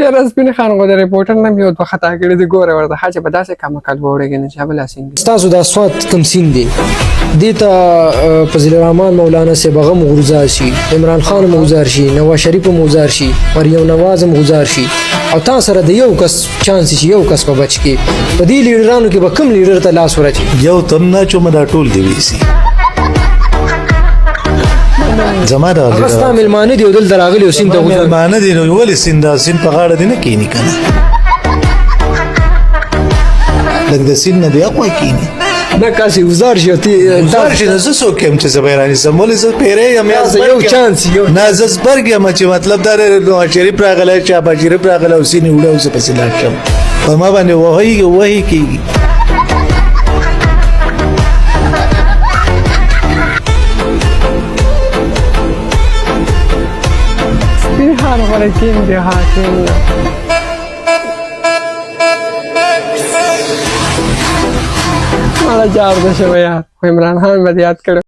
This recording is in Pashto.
یاره سپین خان غو د ریپورټر نه یو دوه خطا کړي دي ګوره ورته حاجه به داسې کم کال وړي نه چې بل اسینګ تاسو د اسوات کم سین دی دیتا فضل الرحمن مولانا سے بغم غرزار شي عمران خان مغزار شي نواز شریف مغزار شي مریم نواز مغزار شي او تاسو سره د یو کس چانس شي یو کس په بچ کې په دې لیډرانو کې به کم لیډر ته لاس ورچي یو تم نه چې مدا ټول دی ویسي زما دا غستا ملمانه دی دل دراغلی وسین ته ملمانه دی نو ولې سیندا سین په غاړه دی نه کینی کنه لکه د سین نه دی اقوا کینی دا کاسي گزار شي تی گزار شي زه سو کوم چې زبیرانی سمول زه پیره یم یو چانس یو نازز برګ ما چې مطلب دا نو شریف راغله چې ابا شریف راغله وسینی وړو څه پسې لاړم په ما باندې وਹੀ کیږي سپین خان غو کیم دی حاکم مالا جار ده شوی یار عمران خان به یاد کړو